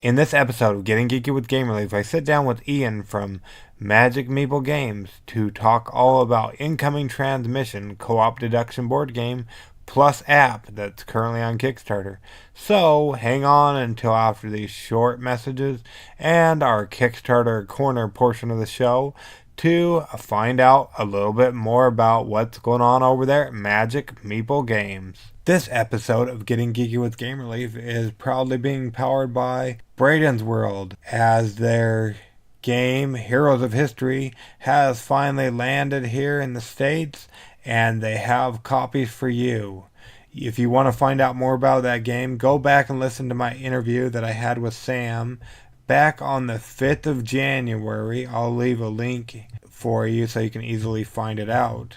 In this episode of Getting Geeky with Game Relief, I sit down with Ian from Magic Meeple Games to talk all about Incoming Transmission CoOp Deduction Boardgame plus app that's currently on Kickstarter. So hang on until after these short messages and our Kickstarter corner portion of the show to find out a little bit more about what's going on over there at Magic Meeple Games. This episode of Getting Geeky with Game Relief is proudly being powered by Braden's World, as their game Heroes of History has finally landed here in the States, and they have copies for you. If you want to find out more about that game, go back and listen to my interview that I had with Sam back on the 5th of January. I'll leave a link for you so you can easily find it out,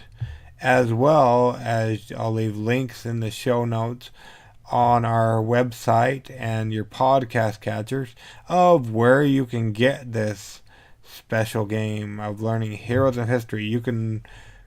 as well as I'll leave links in the show notes on our website and your podcast catchers of where you can get this special game of learning Heroes of History. You can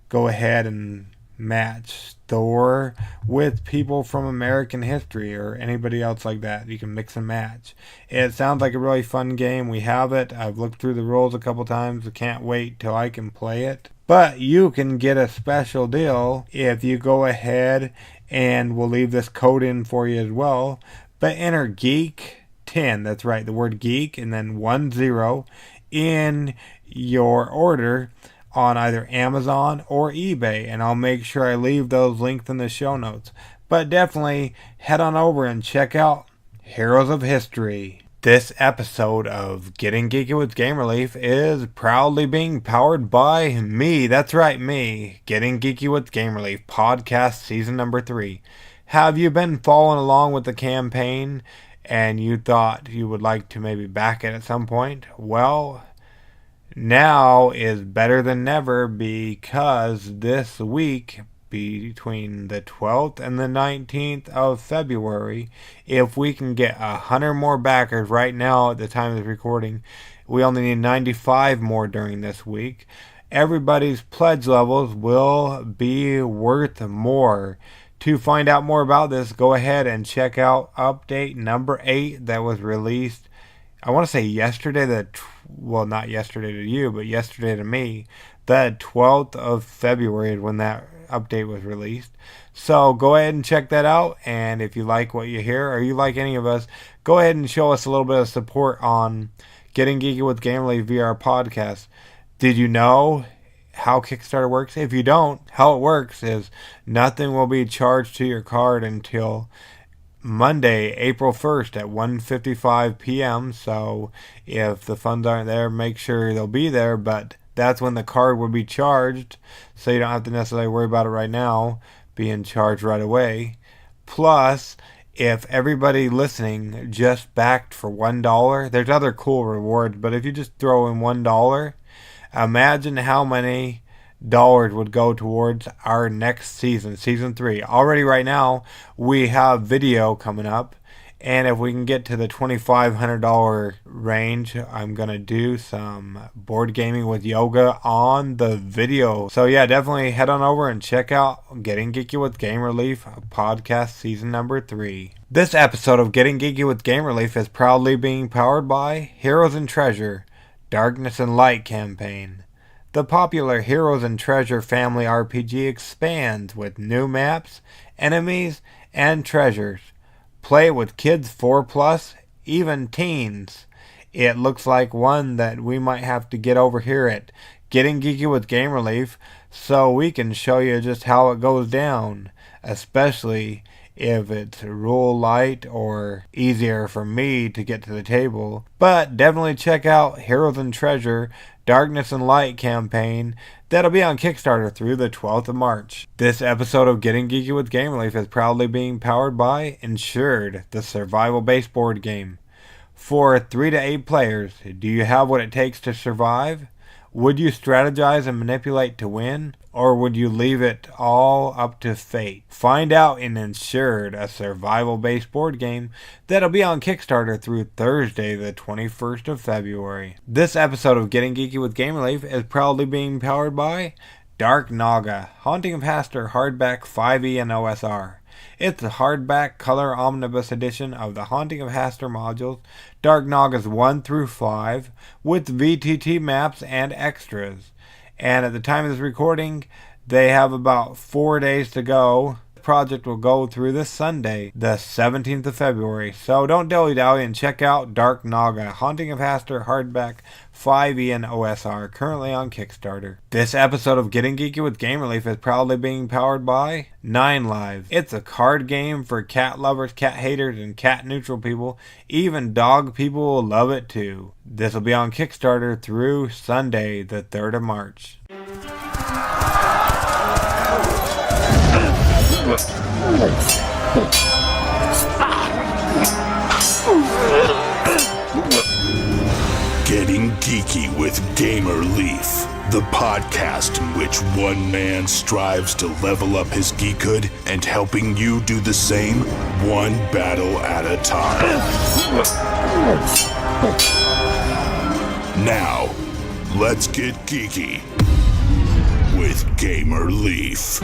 go ahead and match Thor with people from American history or anybody else like that. You can mix and match. It sounds like a really fun game. We have it. I've looked through the rules a couple times. I can't wait till I can play it. But you can get a special deal if you go ahead, and we'll leave this code in for you as well. But enter GEEK10, that's right, the word geek, and then 10 in your order on either Amazon or eBay, and I'll make sure I leave those links in the show notes. But definitely head on over and check out Heroes of History. This episode of Getting Geeky with Game Relief is proudly being powered by me. That's right, me. Getting Geeky with Game Relief podcast season number 3. Have you been following along with the campaign and you thought you would like to maybe back it at some point? Well, now is better than ever, because this week, between the 12th and the 19th of February, if we can get 100 more backers right now at the time of the recording, we only need 95 more during this week, everybody's pledge levels will be worth more. To find out more about this, go ahead and check out update number 8 that was released, I want to say yesterday, well, not yesterday to you, but yesterday to me. The 12th of February is when that update was released. So go ahead and check that out. And if you like what you hear, or you like any of us, go ahead and show us a little bit of support on Getting Geeky with Game Relief via our podcast. Did you know how Kickstarter works? If you don't, how it works is nothing will be charged to your card until Monday, April 1st at 1:55 p.m. So if the funds aren't there, make sure they'll be there, but that's when the card will be charged, so you don't have to necessarily worry about it right now being charged right away. Plus, if everybody listening just backed for $1, there's other cool rewards, but if you just throw in $1, imagine how many dollars would go towards our next season, season 3. Already right now, we have video coming up, and if we can get to the $2,500 range, I'm going to do some board gaming with yoga on the video. So yeah, definitely head on over and check out Getting Geeky with Game Relief podcast season number 3. This episode of Getting Geeky with Game Relief is proudly being powered by Heroes and Treasure, Darkness and Light campaign. The popular Heroes and Treasure family RPG expands with new maps, enemies, and treasures. Play it with kids 4+, even teens. It looks like one that we might have to get over here at Getting Geeky with Game Relief so we can show you just how it goes down, especially if it's rule light or easier for me to get to the table. But definitely check out Heroes and Treasure Darkness and Light campaign that'll be on Kickstarter through the 12th of March. This episode of Getting Geeky with Game Relief is proudly being powered by INSURED, the survival-based board game. For 3 to 8 players, do you have what it takes to survive? Would you strategize and manipulate to win? Or would you leave it all up to fate? Find out in INSURED, a survival-based board game that'll be on Kickstarter through Thursday, the 21st of February. This episode of Getting Geeky with Game Relief is proudly being powered by Dark Naga, Haunting of Hastur Hardback 5e and OSR. It's the hardback color omnibus edition of the Haunting of Hastur modules Dark Nagas 1 through 5, with VTT maps and extras. And at the time of this recording, they have about 4 days to go. The project will go through this Sunday, the 17th of February. So don't dilly-dally and check out Dark Naga, Haunting of Hastur, Hardback, 5e and OSR, currently on Kickstarter. This episode of Getting Geeky with Game Relief is proudly being powered by 9 Lives. It's a card game for cat lovers, cat haters, and cat neutral people. Even dog people will love it too. This will be on Kickstarter through Sunday, the 3rd of March. Getting Geeky with Gamer Leaf, the podcast in which one man strives to level up his geekhood and helping you do the same, one battle at a time. Now, let's get geeky with Gamer Leaf.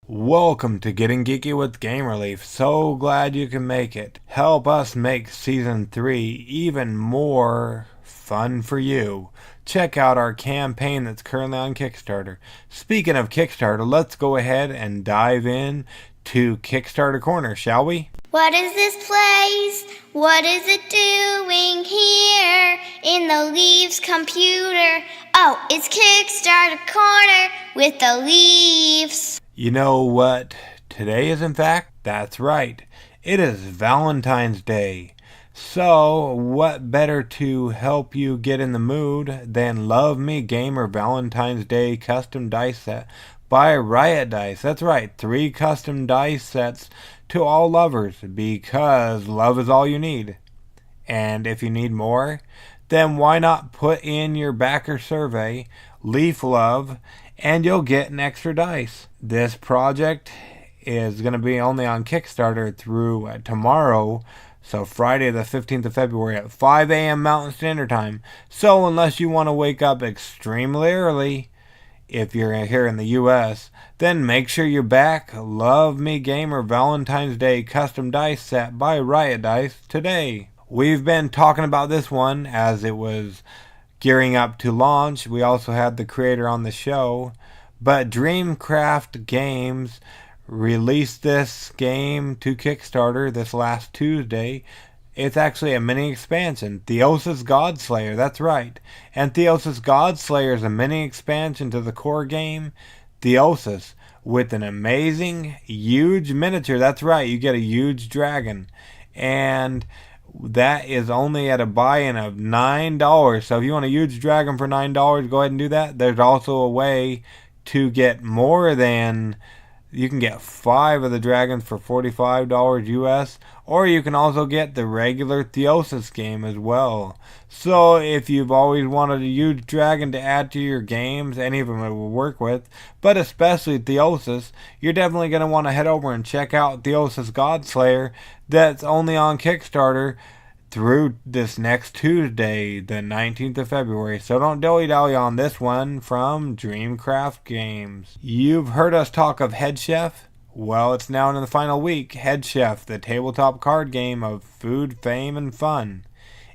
Welcome to Getting Geeky with Game Relief. So glad you can make it. Help us make Season 3 even more fun for you. Check out our campaign that's currently on Kickstarter. Speaking of Kickstarter, let's go ahead and dive in to Kickstarter Corner, shall we? What is this place? What is it doing here in the Leafs computer? Oh, it's Kickstarter Corner with the Leafs. You know what today is, in fact? That's right. It is Valentine's Day. So, what better to help you get in the mood than Love Me Gamer Valentine's Day custom dice set by Riot Dice. That's right, 3 custom dice sets to all lovers, because love is all you need. And if you need more, then why not put in your backer survey, Leaf Love, and you'll get an extra dice. This project is going to be only on Kickstarter through tomorrow, so Friday the 15th of February at 5 a.m. Mountain Standard Time. So unless you want to wake up extremely early, if you're here in the U.S., then make sure you back Love Me Gamer Valentine's Day Custom Dice Set by Riot Dice today. We've been talking about this one as it was gearing up to launch. We also had the creator on the show, but Dreamcraft Games released this game to Kickstarter this last Tuesday. It's actually a mini expansion, Theosis Godslayer, that's right. And Theosis Godslayer is a mini expansion to the core game, Theosis, with an amazing, huge miniature. That's right, you get a huge dragon. And that is only at a buy-in of $9. So if you want a huge dragon for $9, go ahead and do that. There's also a way to get more than... You can get 5 of the dragons for $45 US, or you can also get the regular Theosis game as well. So if you've always wanted a huge dragon to add to your games, any of them it will work with, but especially Theosis, you're definitely going to want to head over and check out Theosis Godslayer. That's only on Kickstarter through this next Tuesday, the 19th of February. So don't dilly-dally on this one from Dreamcraft Games. You've heard us talk of Head Chef? Well, it's now in the final week. Head Chef, the tabletop card game of food, fame, and fun.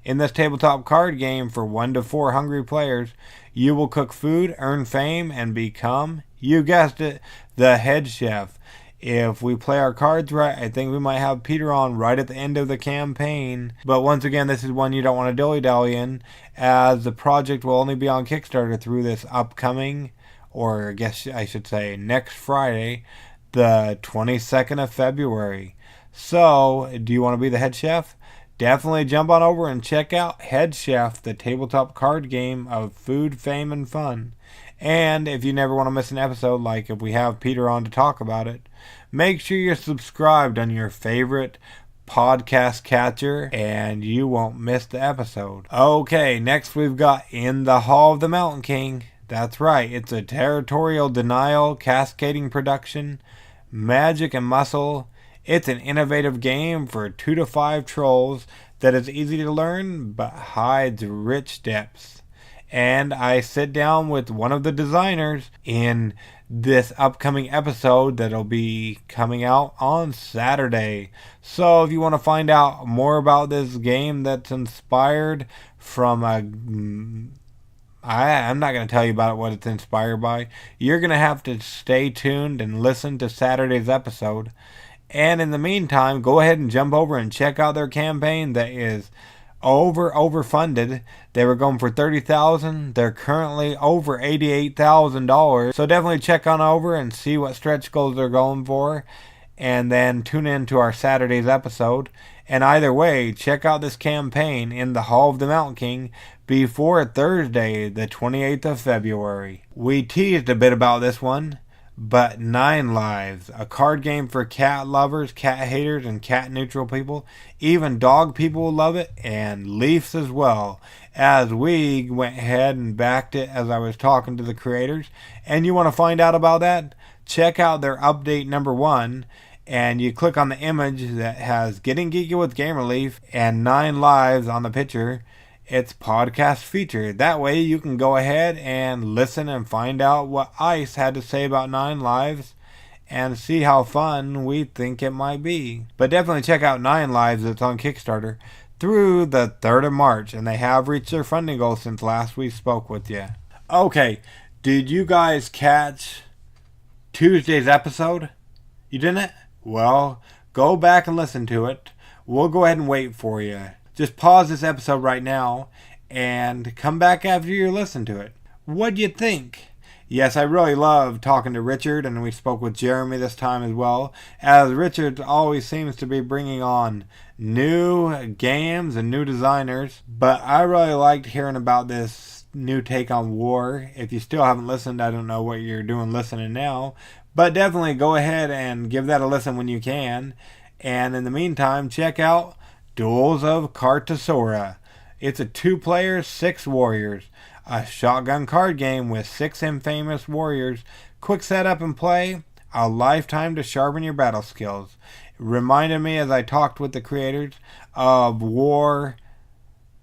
In this tabletop card game for 1 to 4 hungry players, you will cook food, earn fame, and become, you guessed it, the Head Chef. If we play our cards right, I think we might have Peter on right at the end of the campaign. But once again, this is one you don't want to dilly-dally in, as the project will only be on Kickstarter through this upcoming, or I guess I should say next Friday, the 22nd of February. So, do you want to be the head chef? Definitely jump on over and check out Head Chef, the tabletop card game of food, fame, and fun. And if you never want to miss an episode, like if we have Peter on to talk about it, make sure you're subscribed on your favorite podcast catcher and you won't miss the episode. Okay, next we've got In the Hall of the Mountain King. That's right, it's a territorial denial cascading production, magic and muscle. It's an innovative game for 2 to 5 trolls that is easy to learn but hides rich depths. and I sit down with one of the designers in this upcoming episode that'll be coming out on Saturday. So if you want to find out more about this game that's inspired from I'm not going to tell you about what it's inspired by. You're going to have to stay tuned and listen to Saturday's episode. And in the meantime, go ahead and jump over and check out their campaign that is overfunded. They were going for $30,000. They're currently over $88,000. So definitely check on over and see what stretch goals they're going for. And then tune in to our Saturday's episode. And either way, check out this campaign in the Hall of the Mountain King before Thursday, the 28th of February. We teased a bit about this one, but 9 Lives, a card game for cat lovers, cat haters, and cat neutral people. Even dog people will love it, and Leafs as well. As we went ahead and backed it as I was talking to the creators. And you want to find out about that? Check out their update number 1. And you click on the image that has Getting Geeky with Gamerleaf and 9 Lives on the picture. It's podcast featured. That way you can go ahead and listen and find out what ICE had to say about 9 Lives and see how fun we think it might be. But definitely check out 9 Lives. It's on Kickstarter through the 3rd of March, and they have reached their funding goal since last we spoke with you. Okay, did you guys catch Tuesday's episode? You didn't? Well, go back and listen to it. We'll go ahead and wait for you. Just pause this episode right now and come back after you listen to it. What'd you think? Yes, I really love talking to Richard, and we spoke with Jeremy this time as well, as Richard always seems to be bringing on new games and new designers. But I really liked hearing about this new take on war. If you still haven't listened, I don't know what you're doing listening now. But definitely go ahead and give that a listen when you can. And in the meantime, check out Duels of Kartasora. It's a 2-player, 6 warriors. A shotgun card game with 6 infamous warriors. Quick setup and play. A lifetime to sharpen your battle skills. It reminded me as I talked with the creators of war,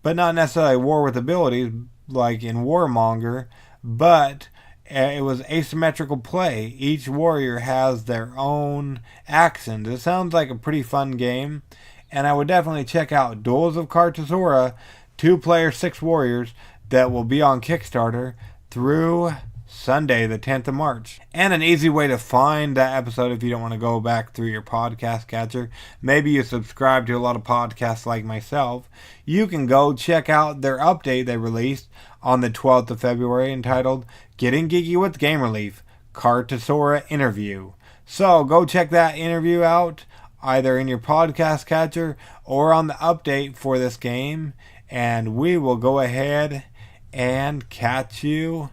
but not necessarily war with abilities like in Warmonger, but it was asymmetrical play. Each warrior has their own actions. It sounds like a pretty fun game, and I would definitely check out Duels of Kartasora, 2-player, 6 warriors, that will be on Kickstarter through Sunday, the 10th of March. And an easy way to find that episode if you don't want to go back through your podcast catcher. Maybe you subscribe to a lot of podcasts like myself. You can go check out their update they released on the 12th of February entitled Getting Geeky with Gamerleaf, Kartasora Interview. So go check that interview out either in your podcast catcher or on the update for this game. And we will go ahead and catch you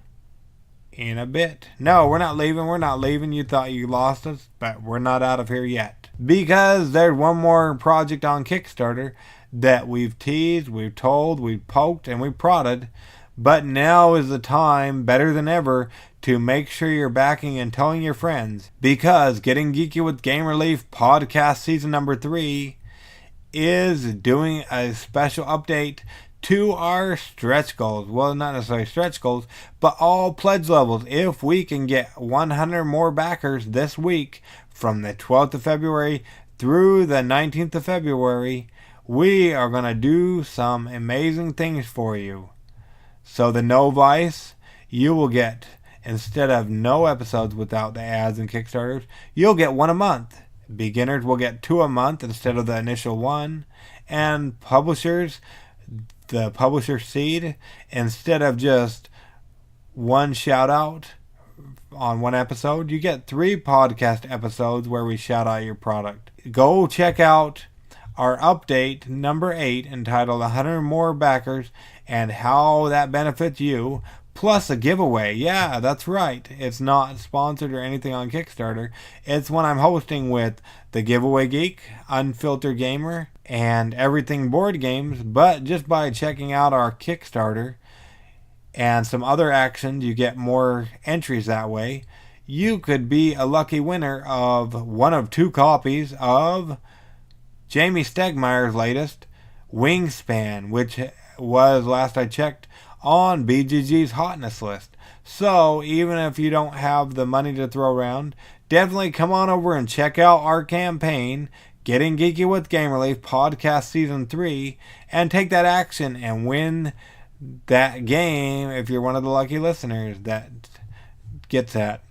in a bit. No, we're not leaving. You thought you lost us, but we're not out of here yet. Because there's one more project on Kickstarter that we've teased, we've told, we've poked, and we've prodded. But now is the time, better than ever, to make sure you're backing and telling your friends. Because Getting Geeky with Gamerleaf podcast season number 3 is doing a special update to our stretch goals. Well, not necessarily stretch goals, but all pledge levels. If we can get 100 more backers this week from the 12th of February through the 19th of February, we are going to do some amazing things for you. So the No Vice, you will get, instead of no episodes without the ads and Kickstarters, you'll get 1 a month. Beginners will get 2 a month instead of the initial 1. And publishers, the publisher seed, instead of just 1 shout out on 1 episode, you get 3 podcast episodes where we shout out your product. Go check out our update number 8 entitled 100 More Backers and how that benefits you, plus a giveaway. Yeah, that's right. It's not sponsored or anything on Kickstarter. It's one I'm hosting with the Giveaway Geek, Unfiltered Gamer, and Everything Board Games. But just by checking out our Kickstarter and some other actions, you get more entries that way. You could be a lucky winner of one of 2 copies of Jamie Stegmeier's latest Wingspan, which was, last I checked, on BGG's hotness list. So even if you don't have the money to throw around, definitely come on over and check out our campaign, Getting Geeky with Game Relief Podcast Season 3, and take that action and win that game if you're one of the lucky listeners that gets that.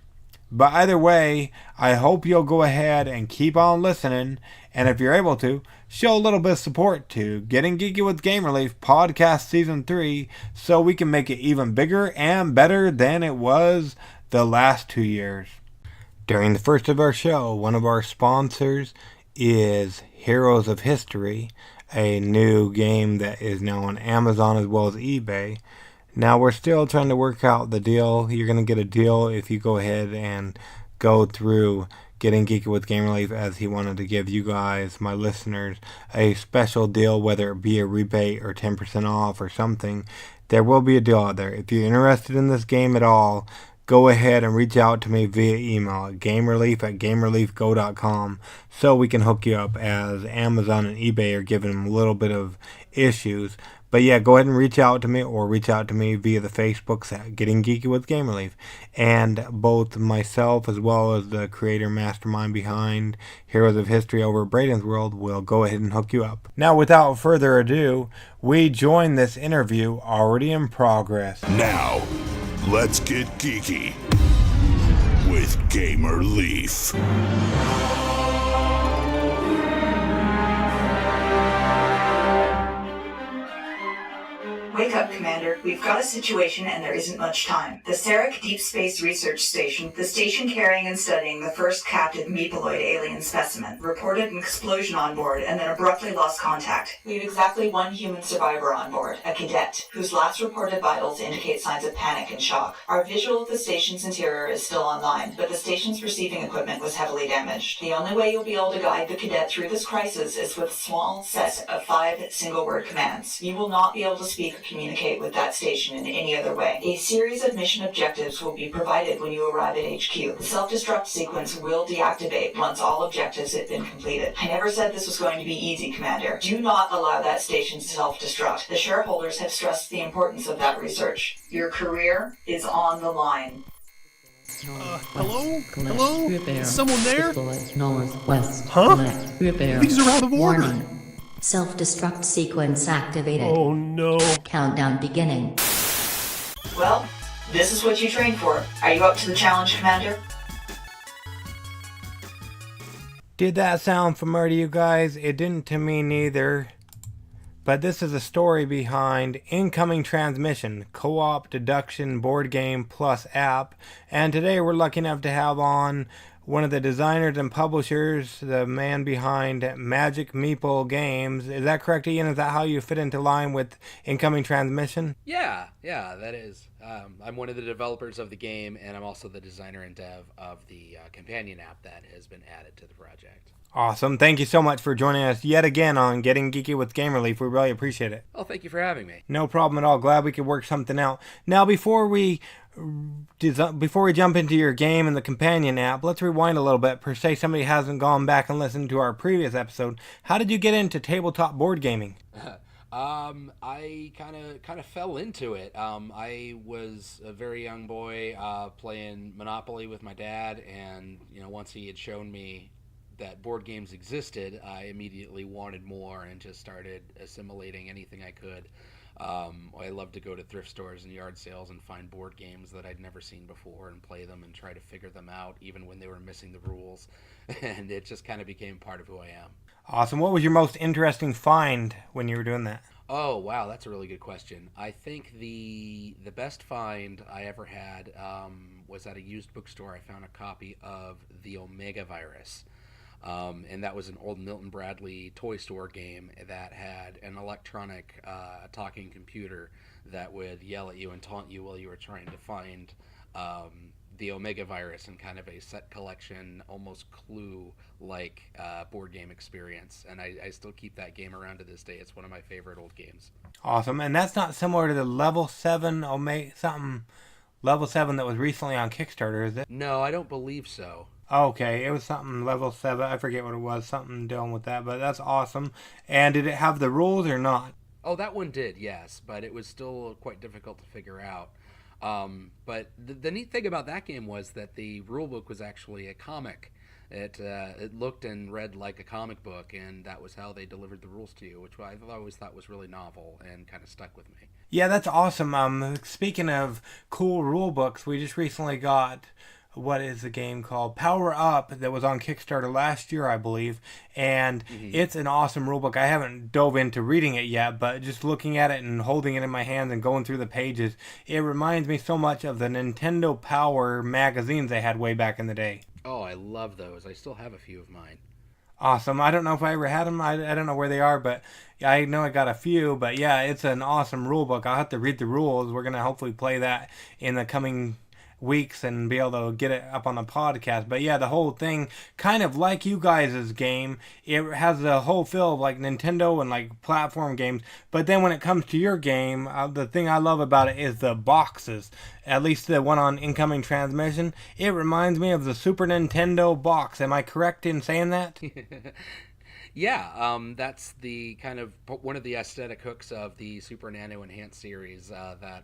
But either way, I hope you'll go ahead and keep on listening, and if you're able to, show a little bit of support to Getting Geeky with Game Relief Podcast Season 3 so we can make it even bigger and better than it was the last 2 years. During the first of our show, one of our sponsors is Heroes of History, a new game that is now on Amazon as well as eBay. Now we're still trying to work out the deal. You're going to get a deal if you go ahead and go through Getting Geeky with Game Relief, as he wanted to give you guys, my listeners, a special deal, whether it be a rebate or 10% off or something. There will be a deal out there. If you're interested in this game at all, go ahead and reach out to me via email at gamerelief@gamereliefgo.com so we can hook you up, as Amazon and eBay are giving them a little bit of issues. But yeah, go ahead and reach out to me, or reach out to me via the Facebooks at Getting Geeky with Game Relief. And both myself as well as the creator mastermind behind Heroes of History over at Braden's World will go ahead and hook you up. Now, without further ado, we join this interview already in progress. Now, let's get geeky with Gamer Leaf. Wake up, Commander. We've got a situation and there isn't much time. The Sarek Deep Space Research Station, the station carrying and studying the first captive meepaloid alien specimen, reported an explosion on board and then abruptly lost contact. We have exactly one human survivor on board, a cadet, whose last reported vitals indicate signs of panic and shock. Our visual of the station's interior is still online, but the station's receiving equipment was heavily damaged. The only way you'll be able to guide the cadet through this crisis is with a small set of 5 single-word commands. You will not be able to speak or communicate with that station in any other way. A series of mission objectives will be provided when you arrive at HQ. The self-destruct sequence will deactivate once all objectives have been completed. I never said this was going to be easy, Commander. Do not allow that station to self-destruct. The shareholders have stressed the importance of that research. Your career is on the line. Hello? Hello? Is someone there? Northwest. Huh? These are out of order. Warning. Self-destruct sequence activated. Oh no. Countdown beginning. Well, this is what you trained for. Are you up to the challenge, Commander? Did that sound familiar to you guys? It didn't to me neither. But this is a story behind Incoming Transmission, CoOp Deduction Boardgame Plus app. And today we're lucky enough to have on one of the designers and publishers, the man behind Magic Meeple Games. Is that correct, Ian? Is that how you fit into line with Incoming Transmission? Yeah, that is. I'm one of the developers of the game, and I'm also the designer and dev of the companion app that has been added to the project. Awesome. Thank you so much for joining us yet again on Getting Geeky with Game Relief. We really appreciate it. Oh, thank you for having me. No problem at all. Glad we could work something out. Now, before we jump into your game and the companion app, let's rewind a little bit. Per se, somebody hasn't gone back and listened to our previous episode. How did you get into tabletop board gaming? I kind of fell into it. I was a very young boy playing Monopoly with my dad, and once he had shown me that board games existed, I immediately wanted more and just started assimilating anything I could. I love to go to thrift stores and yard sales and find board games that I'd never seen before and play them and try to figure them out even when they were missing the rules. And it just kind of became part of who I am. Awesome. What was your most interesting find when you were doing that? Oh, wow, that's a really good question. I think the best find I ever had was at a used bookstore. I found a copy of The Omega Virus. And that was an old Milton Bradley toy store game that had an electronic talking computer that would yell at you and taunt you while you were trying to find the Omega Virus in kind of a set collection, almost Clue-like board game experience. And I still keep that game around to this day. It's one of my favorite old games. Awesome. And that's not similar to the Level 7 Level 7 that was recently on Kickstarter, is it? No, I don't believe so. Okay, it was something Level 7. I forget what it was. Something dealing with that, but that's awesome. And did it have the rules or not? Oh, that one did, yes, but it was still quite difficult to figure out. But the neat thing about that game was that the rulebook was actually a comic. It looked and read like a comic book, and that was how they delivered the rules to you, which I always thought was really novel and kind of stuck with me. Yeah, that's awesome. Speaking of cool rule books, we just recently got what is the game called? Power Up, that was on Kickstarter last year, I believe, and it's an awesome rulebook. I haven't dove into reading it yet, but just looking at it and holding it in my hands and going through the pages, it reminds me so much of the Nintendo Power magazines they had way back in the day. Oh, I love those. I still have a few of mine. Awesome. I don't know if I ever had them. I don't know where they are, but I know I got a few. But yeah, it's an awesome rule book. I'll have to read the rules. We're going to hopefully play that in the coming weeks and be able to get it up on the podcast. But yeah, the whole thing, kind of like you guys' game, it has the whole feel of like Nintendo and like platform games. But then when it comes to your game, the thing I love about it is the boxes. At least the one on Incoming Transmission. It reminds me of the Super Nintendo box. Am I correct in saying that? Yeah, that's the kind of one of the aesthetic hooks of the Super Nano Enhanced series that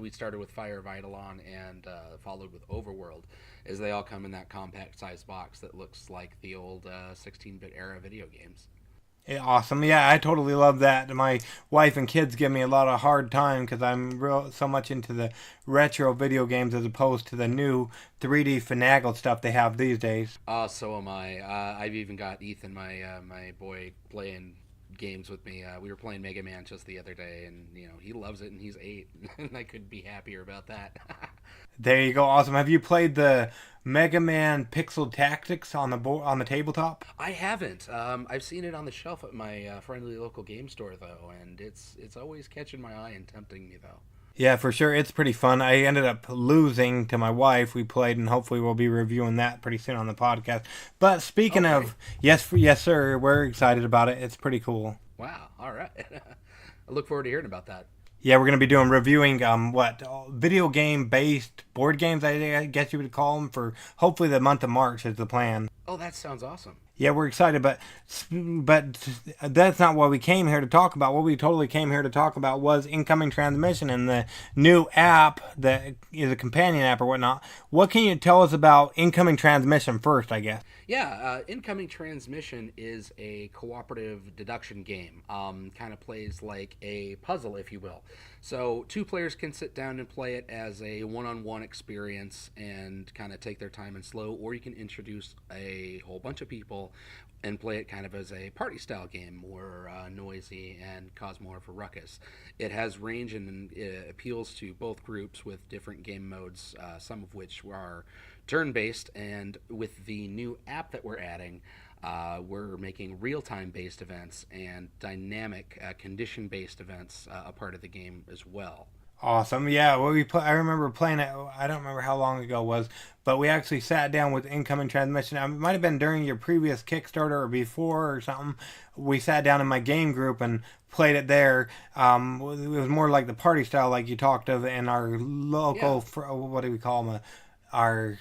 we started with Fire of Eidolon and followed with Overworld, as they all come in that compact size box that looks like the old 16-bit era video games. Yeah, awesome. Yeah, I totally love that. My wife and kids give me a lot of hard time because I'm so much into the retro video games as opposed to the new 3D finagled stuff they have these days. So am I. I've even got Ethan, my boy, playing games with me. We were playing Mega Man just the other day, and he loves it, and he's 8, and I couldn't be happier about that. There you go. Awesome. Have you played the Mega Man Pixel Tactics on the tabletop? I haven't. I've seen it on the shelf at my friendly local game store, though, and it's always catching my eye and tempting me, though. Yeah, for sure. It's pretty fun. I ended up losing to my wife. We played, and hopefully we'll be reviewing that pretty soon on the podcast. But speaking of, yes, sir, we're excited about it. It's pretty cool. Wow. All right. I look forward to hearing about that. Yeah, we're going to be reviewing video game based board games, I guess you would call them, for hopefully the month of March is the plan. Oh, that sounds awesome. Yeah, we're excited, but that's not what we came here to talk about. What we totally came here to talk about was Incoming Transmission and the new app that is a companion app or whatnot. What can you tell us about Incoming Transmission first, I guess? Yeah, Incoming Transmission is a cooperative deduction game. Kind of plays like a puzzle, if you will. So 2 players can sit down and play it as a one-on-one experience and kind of take their time and slow, or you can introduce a whole bunch of people and play it kind of as a party-style game, more noisy and cause more of a ruckus. It has range and it appeals to both groups with different game modes, some of which are turn-based, and with the new app that we're adding, we're making real-time based events and dynamic condition-based events a part of the game as well. Awesome. Yeah, I remember playing it, I don't remember how long ago it was, but we actually sat down with Incoming Transmission. It might have been during your previous Kickstarter or before or something. We sat down in my game group and played it there. It was more like the party style like you talked of in our local, what do we call them, our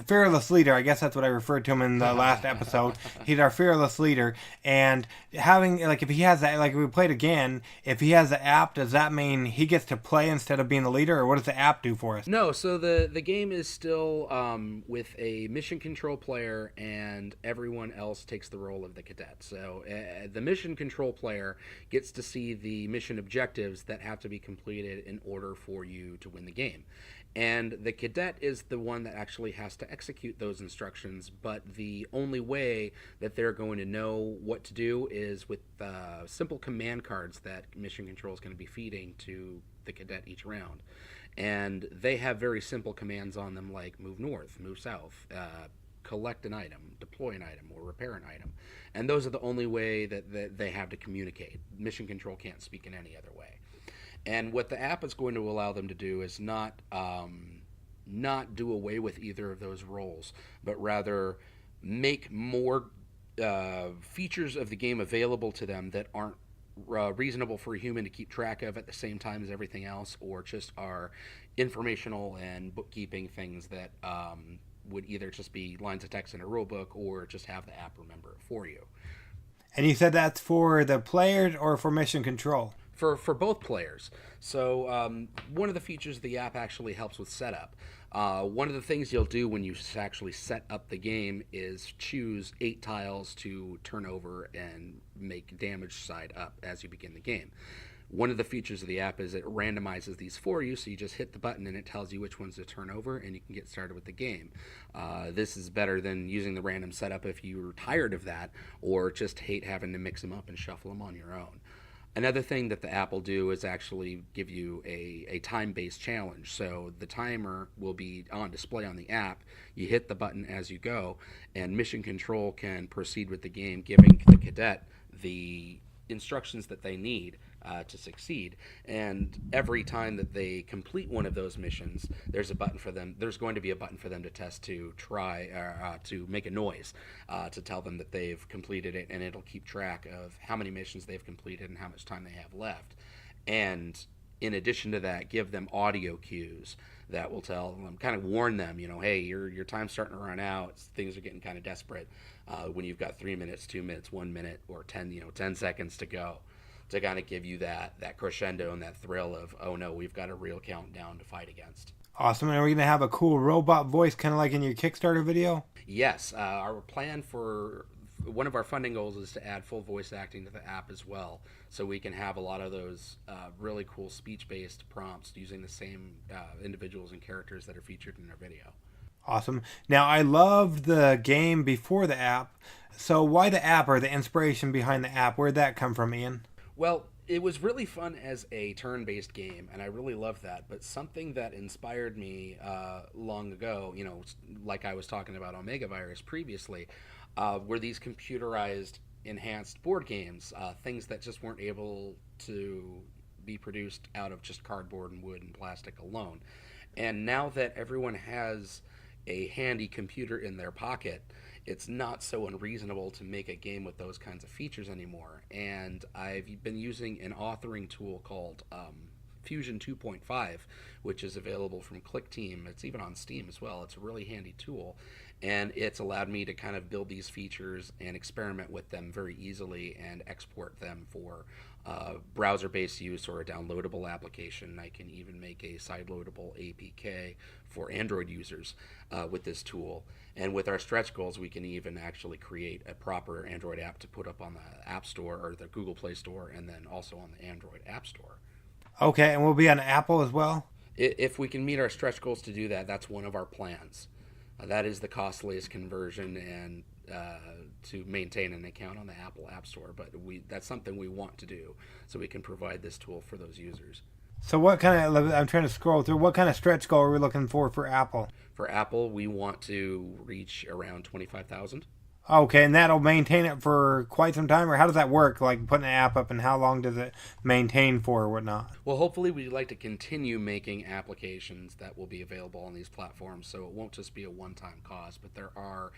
fearless leader. I guess that's what I referred to him in the last episode. He's our fearless leader, and having, like, if he has that, like, if we played again, if he has the app, does that mean he gets to play instead of being the leader, or what does the app do for us? No, so the game is still with a mission control player, and everyone else takes the role of the cadet. So the mission control player gets to see the mission objectives that have to be completed in order for you to win the game. And the cadet is the one that actually has to execute those instructions, but the only way that they're going to know what to do is with simple command cards that Mission Control is going to be feeding to the cadet each round. And they have very simple commands on them, like move north, move south, collect an item, deploy an item, or repair an item. And those are the only way that they have to communicate. Mission Control can't speak in any other way. And what the app is going to allow them to do is not do away with either of those roles, but rather make more features of the game available to them that aren't reasonable for a human to keep track of at the same time as everything else, or just are informational and bookkeeping things that would either just be lines of text in a rule book or just have the app remember it for you. And you said that's for the players or for mission control? For both players. So one of the features of the app actually helps with setup. One of the things you'll do when you actually set up the game is choose 8 tiles to turn over and make damage side up as you begin the game. One of the features of the app is it randomizes these for you, so you just hit the button and it tells you which ones to turn over, and you can get started with the game. This is better than using the random setup if you're tired of that or just hate having to mix them up and shuffle them on your own. Another thing that the app will do is actually give you a time-based challenge. So the timer will be on display on the app. You hit the button as you go, and mission control can proceed with the game, giving the cadet the instructions that they need to succeed. And every time that they complete one of those missions, there's a button for them. There's going to be a button for them to test to try to make a noise to tell them that they've completed it, and it'll keep track of how many missions they've completed and how much time they have left. And in addition to that, give them audio cues that will tell them, kind of warn them, hey, your time's starting to run out. Things are getting kind of desperate when you've got 3 minutes, 2 minutes, 1 minute, or 10 seconds to go, to kind of give you that crescendo and that thrill of, oh no, we've got a real countdown to fight against. Awesome. And are we going to have a cool robot voice, kind of like in your Kickstarter video? Yes. Our plan for one of our funding goals is to add full voice acting to the app as well, so we can have a lot of those really cool speech-based prompts using the same individuals and characters that are featured in our video. Awesome. Now, I loved the game before the app. So why the app, or the inspiration behind the app? Where'd that come from, Ian? Well, it was really fun as a turn-based game, and I really loved that. But something that inspired me long ago, like I was talking about Omega Virus previously, were these computerized enhanced board games, things that just weren't able to be produced out of just cardboard and wood and plastic alone. And now that everyone has a handy computer in their pocket, it's not so unreasonable to make a game with those kinds of features anymore. And I've been using an authoring tool called Fusion 2.5, which is available from ClickTeam. It's even on Steam as well. It's a really handy tool, and it's allowed me to kind of build these features and experiment with them very easily and export them for browser-based use or a downloadable application. I can even make a side-loadable APK for Android users with this tool. And with our stretch goals, we can even actually create a proper Android app to put up on the App Store or the Google Play Store, and then also on the Android App Store. Okay, and we'll be on Apple as well? If we can meet our stretch goals to do that, that's one of our plans. That is the costliest conversion and to maintain an account on the Apple App Store, but that's something we want to do, so we can provide this tool for those users. So what kind of, I'm trying to scroll through, what kind of stretch goal are we looking for Apple? For Apple, we want to reach around 25,000. Okay, and that'll maintain it for quite some time, or how does that work? Like putting an app up, and how long does it maintain for or whatnot? Well, hopefully we'd like to continue making applications that will be available on these platforms, so it won't just be a one-time cost, but there are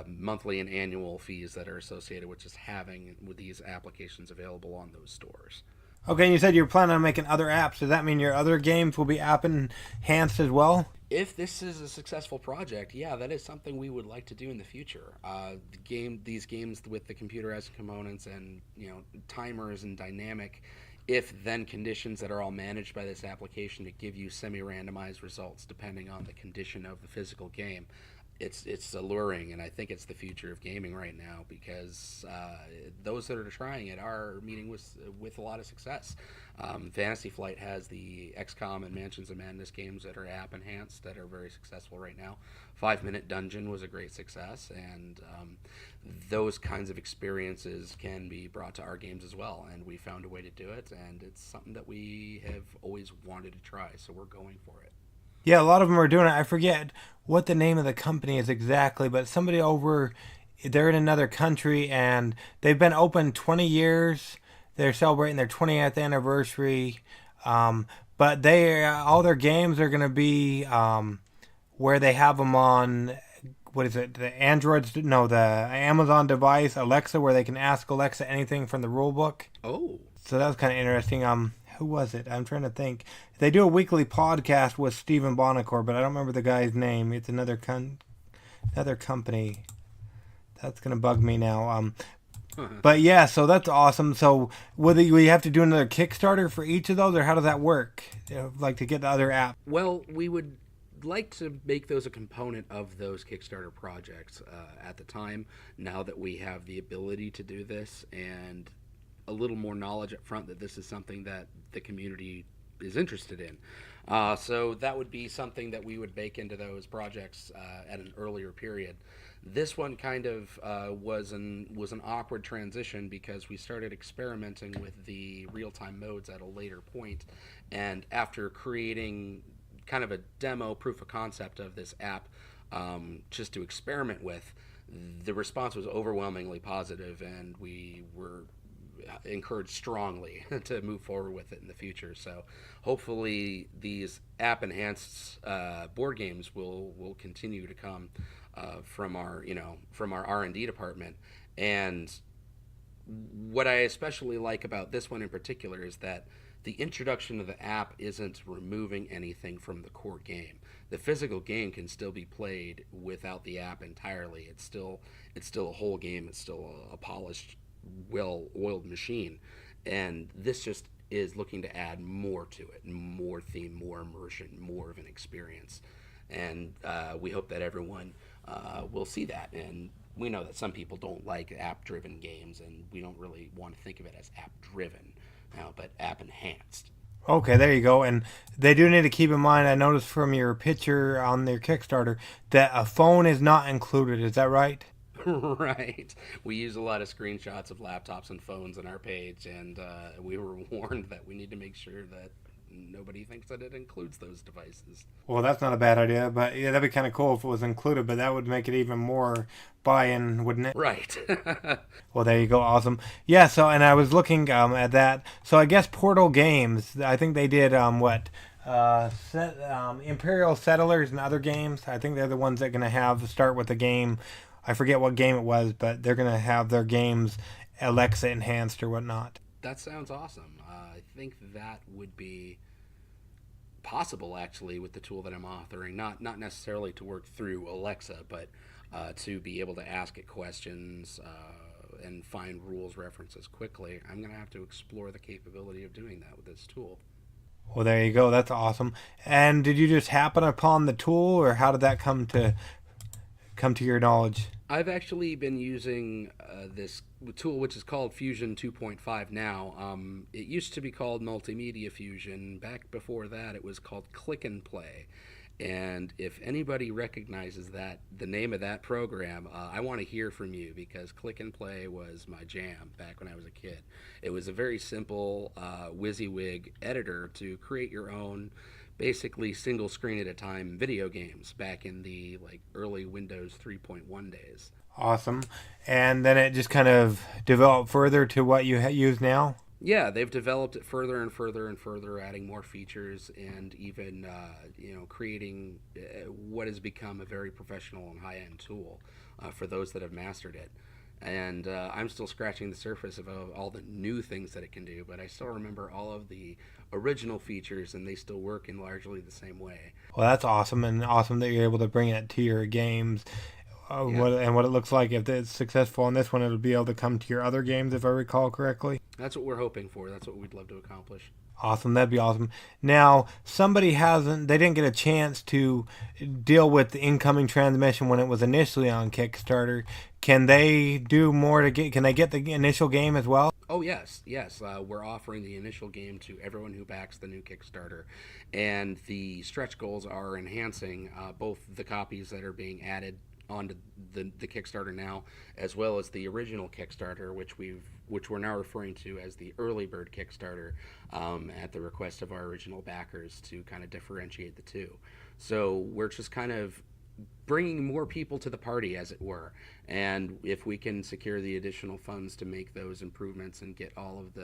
monthly and annual fees that are associated with just having these applications available on those stores. Okay, and you said you're planning on making other apps. Does that mean your other games will be app enhanced as well? If this is a successful project, yeah, that is something we would like to do in the future. These games with the computerized components and timers and dynamic if-then conditions that are all managed by this application to give you semi-randomized results depending on the condition of the physical game. It's alluring, and I think it's the future of gaming right now, because those that are trying it are meeting with a lot of success. Fantasy Flight has the XCOM and Mansions of Madness games that are app enhanced that are very successful right now. 5 Minute Dungeon was a great success, and those kinds of experiences can be brought to our games as well, and we found a way to do it, and it's something that we have always wanted to try, so we're going for it. Yeah, a lot of them are doing it. I forget what the name of the company is exactly, but somebody they're in another country, and they've been open 20 years. They're celebrating their 20th anniversary. But all their games are going to be where they have them on, what is it, the Amazon device, Alexa, where they can ask Alexa anything from the rule book. Oh. So that was kind of interesting. Who was it? I'm trying to think. They do a weekly podcast with Stephen Bonacore, but I don't remember the guy's name. It's another company. That's going to bug me now. But yeah, so that's awesome. So will you have to do another Kickstarter for each of those, or how does that work? Like to get the other app? Well, we would like to make those a component of those Kickstarter projects at the time, now that we have the ability to do this and a little more knowledge up front that this is something that the community is interested in. So that would be something that we would bake into those projects at an earlier period. This one kind of was an awkward transition because we started experimenting with the real-time modes at a later point, and after creating kind of a demo proof of concept of this app just to experiment with, the response was overwhelmingly positive, and we were encouraged strongly to move forward with it in the future. So hopefully these app enhanced board games will continue to come from our R&D department. And what I especially like about this one in particular is that the introduction of the app isn't removing anything from the core game. The physical game can still be played without the app entirely. It's still a whole game. It's still a polished, well-oiled machine. And this just is looking to add more to it, more theme, more immersion, more of an experience. And we hope that everyone will see that. And we know that some people don't like app-driven games, and we don't really want to think of it as app-driven now, but app-enhanced. Okay, there you go. And they do need to keep in mind, I noticed from your picture on their Kickstarter, that a phone is not included. Is that right? Right. We use a lot of screenshots of laptops and phones on our page, and we were warned that we need to make sure that nobody thinks that it includes those devices. Well, that's not a bad idea, but yeah, that'd be kind of cool if it was included, but that would make it even more buy-in, wouldn't it? Right. Well, there you go. Awesome. Yeah, so, and I was looking at that. So I guess Portal Games, I think they did, Imperial Settlers and other games. I think they're the ones that are going to start with the game. I forget what game it was, but they're going to have their games Alexa enhanced or whatnot. That sounds awesome. I think that would be possible, actually, with the tool that I'm authoring. Not necessarily to work through Alexa, but to be able to ask it questions and find rules references quickly. I'm going to have to explore the capability of doing that with this tool. Well, there you go. That's awesome. And did you just happen upon the tool, or how did that come to your knowledge? I've actually been using this tool, which is called Fusion 2.5 now. It used to be called Multimedia Fusion. Back before that, it was called Click and Play. And if anybody recognizes the name of that program, I want to hear from you, because Click and Play was my jam back when I was a kid. It was a very simple WYSIWYG editor to create your own, basically single screen at a time video games back in the early Windows 3.1 days. Awesome. And then it just kind of developed further to what you use now? Yeah, they've developed it further and further and further, adding more features and even creating what has become a very professional and high-end tool for those that have mastered it. And I'm still scratching the surface of all the new things that it can do, but I still remember all of the original features, and they still work in largely the same way. Well, that's awesome, and awesome that you're able to bring it to your games. Yeah. What it looks like, if it's successful on this one, it'll be able to come to your other games, if I recall correctly. That's what we're hoping for. That's what we'd love to accomplish. Awesome, that'd be awesome. Now, they didn't get a chance to deal with the incoming transmission when it was initially on Kickstarter. Can they do more can they get the initial game as well? Oh, yes. We're offering the initial game to everyone who backs the new Kickstarter. And the stretch goals are enhancing both the copies that are being added onto the Kickstarter now, as well as the original Kickstarter, which we're now referring to as the early bird Kickstarter, at the request of our original backers, to kind of differentiate the two. So we're just kind of bringing more people to the party, as it were. And if we can secure the additional funds to make those improvements and get all of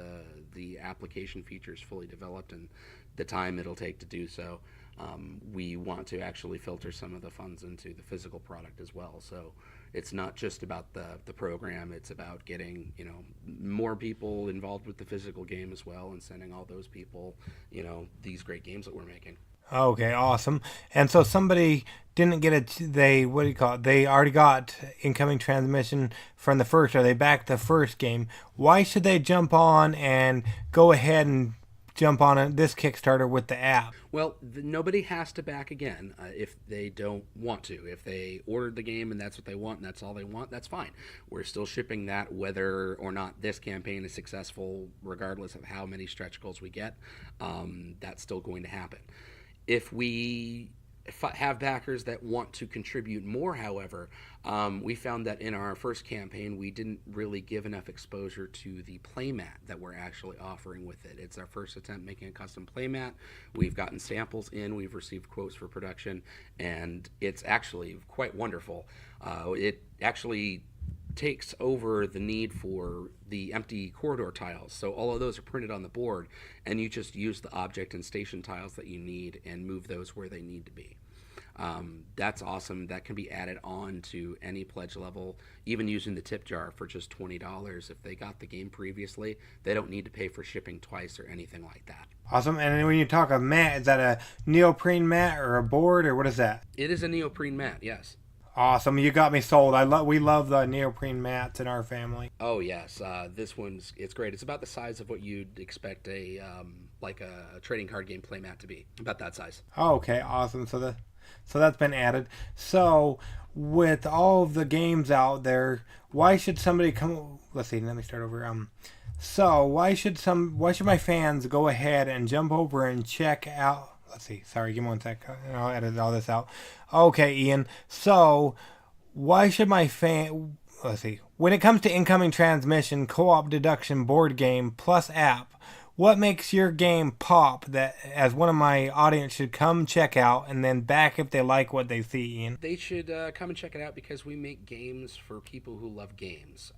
the application features fully developed and the time it'll take to do so, we want to actually filter some of the funds into the physical product as well. So it's not just about the program, it's about getting more people involved with the physical game as well, and sending all those people these great games that we're making. Okay, awesome. And so somebody didn't get what do you call it? They already got incoming transmission from the first, or they backed the first game. Why should they jump on and go ahead and jump on this Kickstarter with the app? Well, nobody has to back again if they don't want to. If they ordered the game and that's what they want and that's all they want, that's fine. We're still shipping that whether or not this campaign is successful, regardless of how many stretch goals we get. That's still going to happen. If we have backers that want to contribute more, however, we found that in our first campaign we didn't really give enough exposure to the playmat that we're actually offering with it. It's our first attempt making a custom playmat. We've gotten samples in, we've received quotes for production, and it's actually quite wonderful. It actually takes over the need for the empty corridor tiles. So all of those are printed on the board, and you just use the object and station tiles that you need and move those where they need to be. That's awesome. That can be added on to any pledge level, even using the tip jar for just $20. If they got the game previously, they don't need to pay for shipping twice or anything like that. Awesome. And when you talk of mat, is that a neoprene mat or a board, or what is that? It is a neoprene mat, yes. Awesome. You got me sold. We love the neoprene mats in our family. Oh, yes. This it's great. It's about the size of what you'd expect a trading card game playmat to be. About that size. Oh, okay. Awesome. So that's been added. So with all of the games out there, why should somebody come? Let's see. Let me start over. So why should my fans go ahead and jump over and check out? Let's see. Sorry, give me 1 sec. I'll edit all this out. Okay, Ian. So, why should let's see. When it comes to incoming transmission, co-op deduction board game plus app, what makes your game pop that as one of my audience should come check out and then back if they like what they see, Ian? They should come and check it out because we make games for people who love games.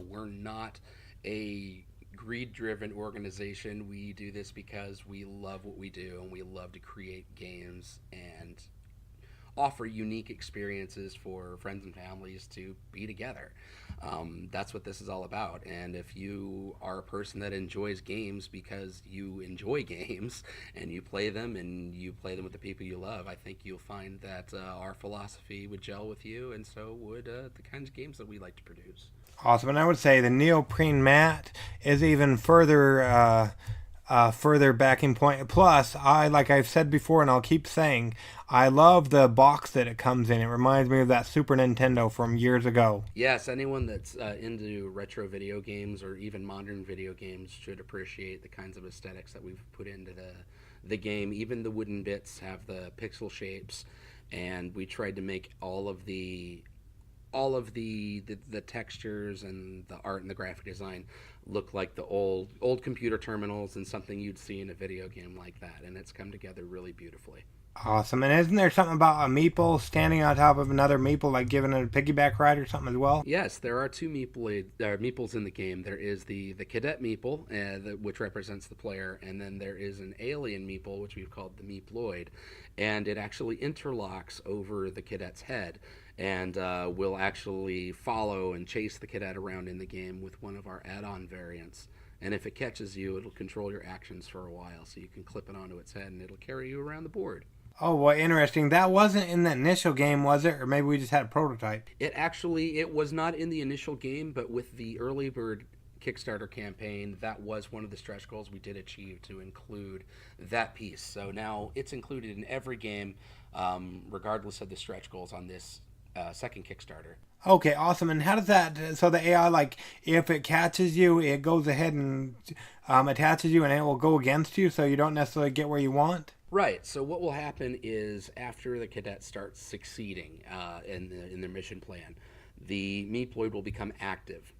We're not a greed-driven organization. We do this because we love what we do and we love to create games and offer unique experiences for friends and families to be together. That's what this is all about. And if you are a person that enjoys games because you enjoy games and you play them with the people you love, I think you'll find that our philosophy would gel with you, and so would the kinds of games that we like to produce. Awesome. And I would say the neoprene mat is even further backing point. Plus, like I've said before and I'll keep saying, I love the box that it comes in. It reminds me of that Super Nintendo from years ago. Yes, anyone that's into retro video games or even modern video games should appreciate the kinds of aesthetics that we've put into the game. Even the wooden bits have the pixel shapes, and we tried to make all of the textures and the art and the graphic design look like the old computer terminals and something you'd see in a video game like that, and it's come together really beautifully. Awesome. And isn't there something about a meeple standing on top of another meeple, like giving it a piggyback ride or something as well? Yes, there are two meeples in the game. There is the cadet meeple, which represents the player, and then there is an alien meeple, which we've called the meeploid, and it actually interlocks over the cadet's head and will actually follow and chase the cadet around in the game with one of our add-on variants. And if it catches you, it'll control your actions for a while, so you can clip it onto its head and it'll carry you around the board. Oh, well, interesting. That wasn't in the initial game, was it? Or maybe we just had a prototype? It was not in the initial game, but with the early bird Kickstarter campaign, that was one of the stretch goals we did achieve, to include that piece. So now it's included in every game, regardless of the stretch goals on this second Kickstarter. Okay, awesome. And how does that, so the AI, like, if it catches you, it goes ahead and attaches you and it will go against you, so you don't necessarily get where you want? Right. So what will happen is after the cadet starts succeeding in their mission plan, the meeploid will become active,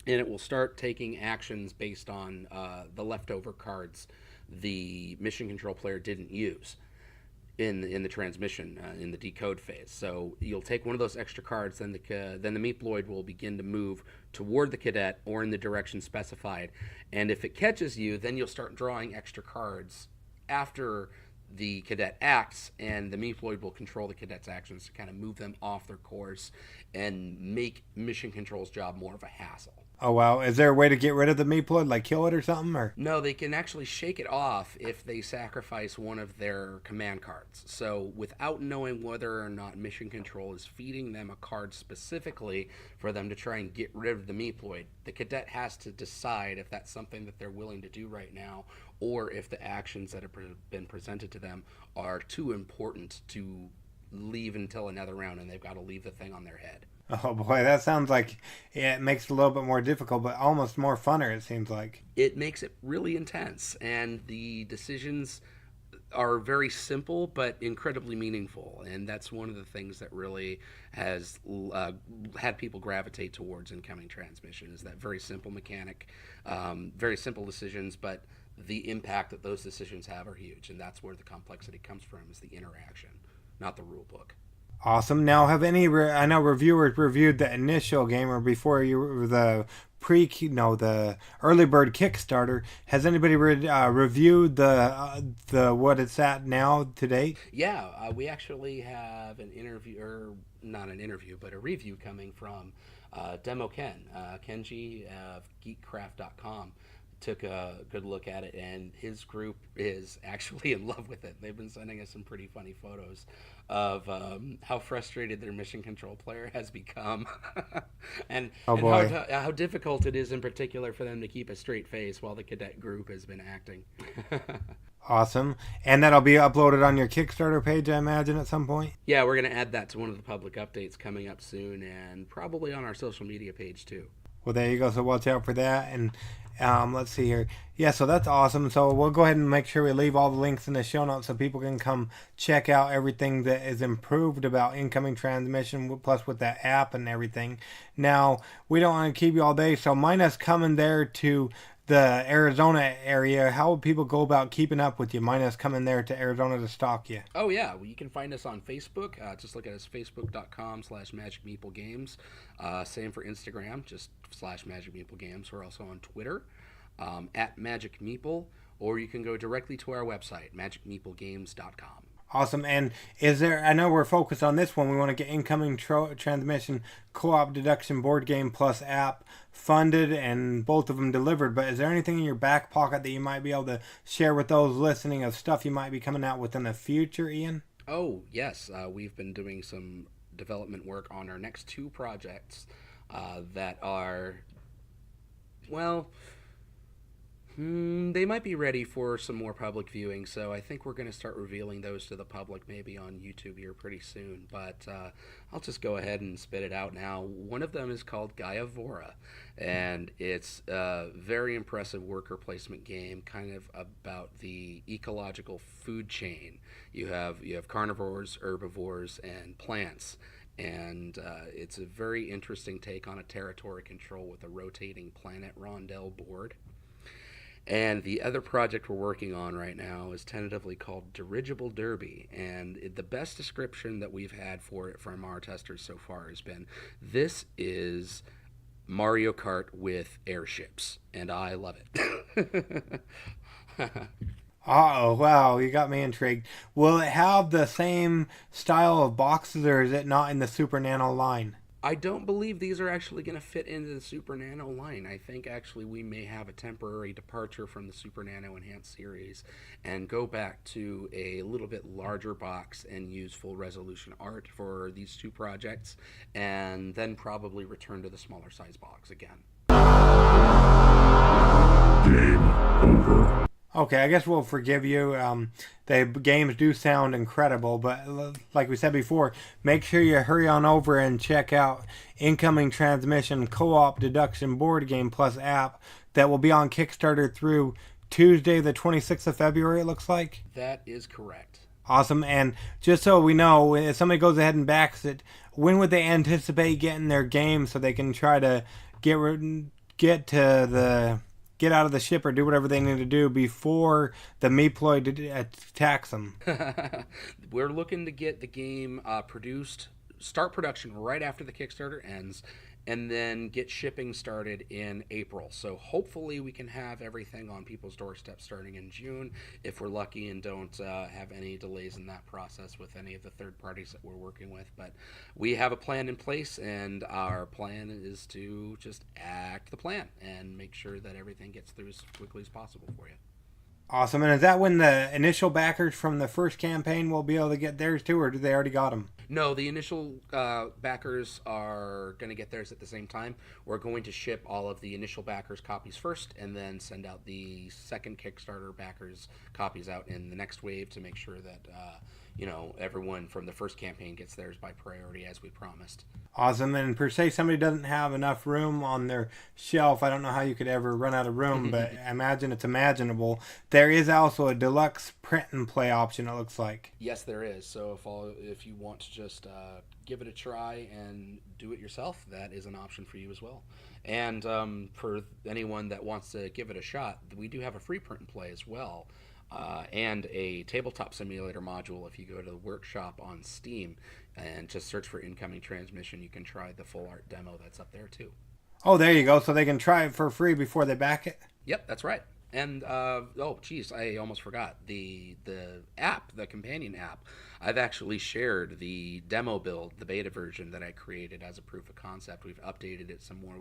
and it will start taking actions based on the leftover cards the mission control player didn't use in the transmission, in the decode phase. So you'll take one of those extra cards, then the meeploid will begin to move toward the cadet or in the direction specified, and if it catches you, then you'll start drawing extra cards after the cadet acts, and the meeploid will control the cadet's actions to kind of move them off their course and make mission control's job more of a hassle. Oh, wow. Is there a way to get rid of the Meeploid, like kill it or something? Or No, they can actually shake it off if they sacrifice one of their command cards. So, without knowing whether or not Mission Control is feeding them a card specifically for them to try and get rid of the Meeploid, the cadet has to decide if that's something that they're willing to do right now, or if the actions that have been presented to them are too important to leave until another round, and they've got to leave the thing on their head. oh boy, that sounds like it makes it a little bit more difficult, but almost more funner, it seems like. It makes it really intense, and the decisions are very simple but incredibly meaningful, and that's one of the things that really has had people gravitate towards Incoming Transmission, is that very simple mechanic, very simple decisions, but the impact that those decisions have are huge, and that's where the complexity comes from, is the interaction, not the rule book. Awesome. Now, have any? I know reviewers reviewed the initial game or before you the the early bird Kickstarter. Has anybody reviewed the what it's at now to date? Yeah, we actually have an interview, or not an interview, but a review coming from Demo Ken, Kenji of geekcraft.com. Took a good look at it, and his group is actually in love with it. They've been sending us some pretty funny photos of how frustrated their Mission Control player has become, and how difficult it is in particular for them to keep a straight face while the cadet group has been acting. Awesome. And that'll be uploaded on your Kickstarter page, I imagine, at some point? Yeah, we're going to add that to one of the public updates coming up soon, and probably on our social media page too. Well, there you go. So watch out for that. And let's see here. Yeah, so that's awesome. So we'll go ahead and make sure we leave all the links in the show notes so people can come check out everything that is improved about Incoming Transmission, plus with that app and everything. Now, we don't want to keep you all day, so minus coming there to the Arizona area, how would people go about keeping up with you, minus coming there to Arizona to stalk you? Oh, yeah. Well, you can find us on Facebook. Just look at us, facebook.com/magicmeeplegames. Same for Instagram, just /magicmeeplegames. We're also on Twitter, at magicmeeple, or you can go directly to our website, magicmeeplegames.com. Awesome. And is there, I know we're focused on this one, we want to get Incoming Transmission Co-op Deduction Boardgame plus app funded and both of them delivered, but is there anything in your back pocket that you might be able to share with those listening of stuff you might be coming out with in the future, Ian? Oh, yes. We've been doing some development work on our next two projects that are, well, they might be ready for some more public viewing, so I think we're going to start revealing those to the public maybe on YouTube here pretty soon, but I'll just go ahead and spit it out now. One of them is called Gaiavora, and it's a very impressive worker placement game, kind of about the ecological food chain. You have carnivores, herbivores, and plants, and it's a very interesting take on a territory control with a rotating planet rondel board. And the other project we're working on right now is tentatively called Dirigible Derby, and the best description that we've had for it from our testers so far has been, this is Mario Kart with airships, and I love it. Oh, wow, you got me intrigued. Will it have the same style of boxes, or is it not in the Super Nano line? I don't believe these are actually going to fit into the Super Nano line. I think actually we may have a temporary departure from the Super Nano Enhanced series and go back to a little bit larger box and use full resolution art for these two projects, and then probably return to the smaller size box again. Game over. Okay, I guess we'll forgive you. The games do sound incredible, but like we said before, make sure you hurry on over and check out Incoming Transmission Co-op Deduction Boardgame plus app that will be on Kickstarter through Tuesday, the 26th of February, it looks like. That is correct. Awesome. And just so we know, if somebody goes ahead and backs it, when would they anticipate getting their game so they can try to get out of the ship or do whatever they need to do before the Meeploid attacks them? We're looking to get the game start production right after the Kickstarter ends, and then get shipping started in April. So hopefully we can have everything on people's doorsteps starting in June, if we're lucky and don't have any delays in that process with any of the third parties that we're working with. But we have a plan in place, and our plan is to just act the plan and make sure that everything gets through as quickly as possible for you. Awesome. And is that when the initial backers from the first campaign will be able to get theirs too, or do they already got them? No, the initial backers are going to get theirs at the same time. We're going to ship all of the initial backers copies first, and then send out the second Kickstarter backers copies out in the next wave to make sure that everyone from the first campaign gets theirs by priority as we promised. Awesome. And per se, somebody doesn't have enough room on their shelf. I don't know how you could ever run out of room, but I imagine it's imaginable. There is also a deluxe print and play option, it looks like. Yes, there is. So if you want to just give it a try and do it yourself, that is an option for you as well. And for anyone that wants to give it a shot, we do have a free print and play as well. And a tabletop simulator module. If you go to the workshop on Steam and just search for Incoming Transmission, you can try the full art demo that's up there too. Oh, there you go. So they can try it for free before they back it? Yep, that's right. And I almost forgot the app, the companion app. I've actually shared the demo build, the beta version that I created as a proof of concept. We've updated it some more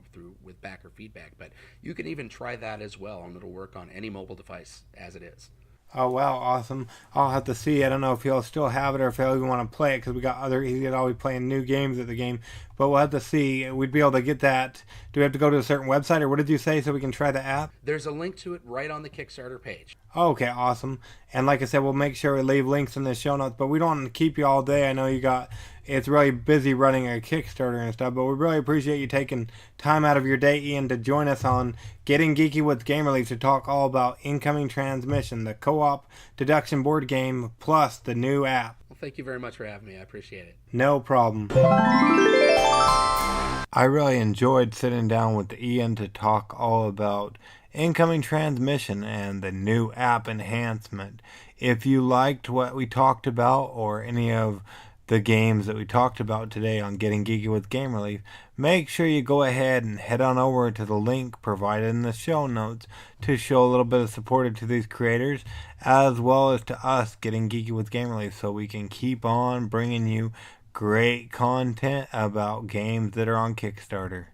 with backer feedback, but you can even try that as well, and it'll work on any mobile device as it is. Oh, wow, awesome. I'll have to see. I don't know if he'll still have it or if he'll even want to play it, because he's always playing new games at the game. But we'll have to see. We'd be able to get that. Do we have to go to a certain website, or what did you say, so we can try the app? There's a link to it right on the Kickstarter page. Okay, awesome. And like I said, we'll make sure we leave links in the show notes, but we don't want to keep you all day. I know it's really busy running a Kickstarter and stuff, but we really appreciate you taking time out of your day, Ian, to join us on Getting Geeky with Game Relief to talk all about Incoming Transmission, the CoOp Deduction Boardgame, plus the new app. Well, thank you very much for having me. I appreciate it. No problem. I really enjoyed sitting down with Ian to talk all about Incoming Transmission and the new app enhancement. If you liked what we talked about, or any of the games that we talked about today on Getting Geeky with Game Relief, make sure you go ahead and head on over to the link provided in the show notes to show a little bit of support to these creators, as well as to us, Getting Geeky with Game Relief, so we can keep on bringing you great content about games that are on Kickstarter.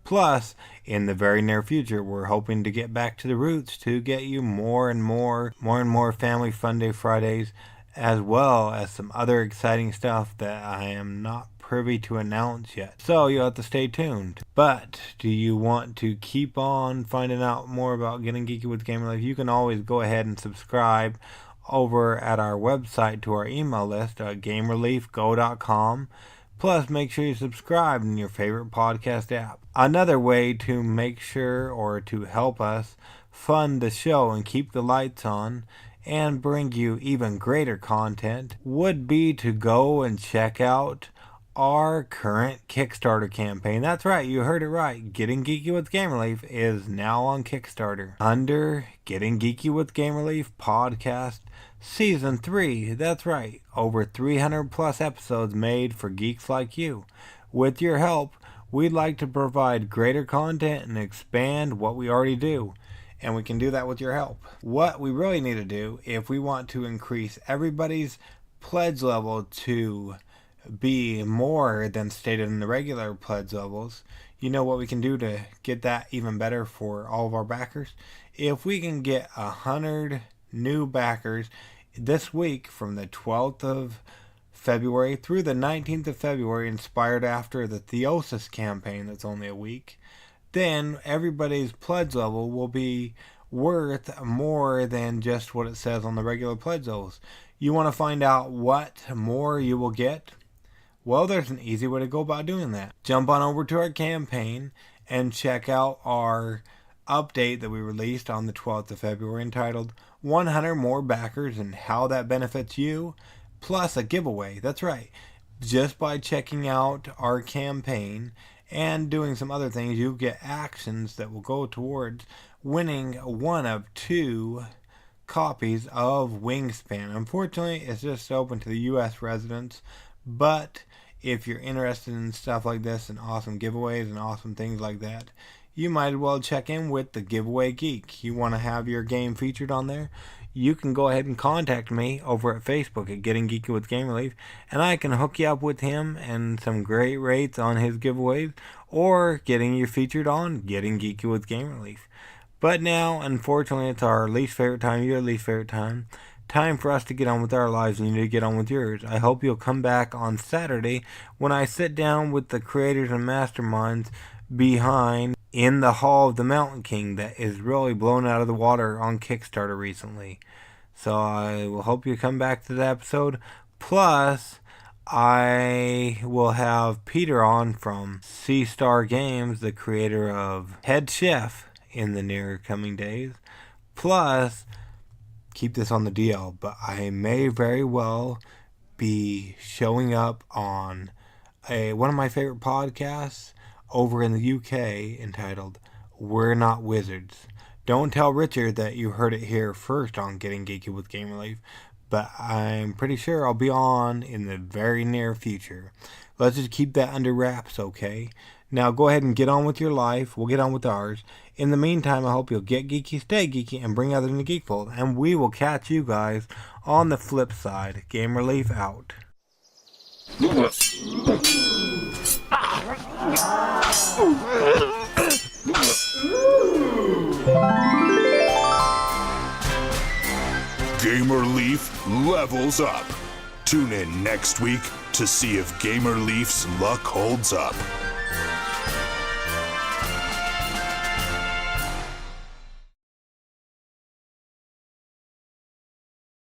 Plus, in the very near future, we're hoping to get back to the roots to get you more and more Family Fun Day Fridays, as well as some other exciting stuff that I am not privy to announce yet. So you'll have to stay tuned. But do you want to keep on finding out more about Getting Geeky with Game Relief? You can always go ahead and subscribe over at our website to our email list at GameReliefGo.com. Plus, make sure you subscribe in your favorite podcast app. Another way to make sure, or to help us fund the show and keep the lights on and bring you even greater content, would be to go and check out our current Kickstarter campaign. That's right, you heard it right. Getting Geeky with Game Relief is now on Kickstarter under Getting Geeky with Game Relief Podcast Season 3. That's right, over 300 plus episodes made for geeks like you. With your help, we'd like to provide greater content and expand what we already do. And we can do that with your help. What we really need to do, if we want to increase everybody's pledge level to be more than stated in the regular pledge levels, you know what we can do to get that even better for all of our backers? If we can get 100 new backers this week from the 12th of February through the 19th of February, inspired after the Theosis campaign that's only a week, then everybody's pledge level will be worth more than just what it says on the regular pledge levels. You want to find out what more you will get? Well, there's an easy way to go about doing that. Jump on over to our campaign and check out our update that we released on the 12th of February entitled 100 More Backers and How That Benefits You, plus a giveaway. That's right. Just by checking out our campaign and doing some other things, you get actions that will go towards winning one of 2 copies of Wingspan. Unfortunately, it's just open to the U.S. residents, but if you're interested in stuff like this and awesome giveaways and awesome things like that, you might as well check in with the Giveaway Geek. You want to have your game featured on there? You can go ahead and contact me over at Facebook at Getting Geeky with Game Relief, and I can hook you up with him and some great rates on his giveaways, or getting you featured on Getting Geeky with Game Relief. But now, unfortunately, it's our least favorite time, your least favorite time. Time for us to get on with our lives, and you need to get on with yours. I hope you'll come back on Saturday when I sit down with the creators and masterminds behind In the Hall of the Mountain King that is really blown out of the water on Kickstarter recently. So I will hope you come back to the episode. Plus, I will have Peter on from Sea Star Games, the creator of Head Chef, in the near coming days. Plus, keep this on the DL, but I may very well be showing up on one of my favorite podcasts over in the UK entitled We're Not Wizards. Don't tell Richard that you heard it here first on Getting Geeky with Game Relief, but I'm pretty sure I'll be on in the very near future. Let's just keep that under wraps, okay? Now go ahead and get on with your life. We'll get on with ours. In the meantime, I hope you'll get geeky, stay geeky, and bring others into Geekfold. And we will catch you guys on the flip side. Game Relief out. Gamer Leaf levels up. Tune in next week to see if Gamer Leaf's luck holds up.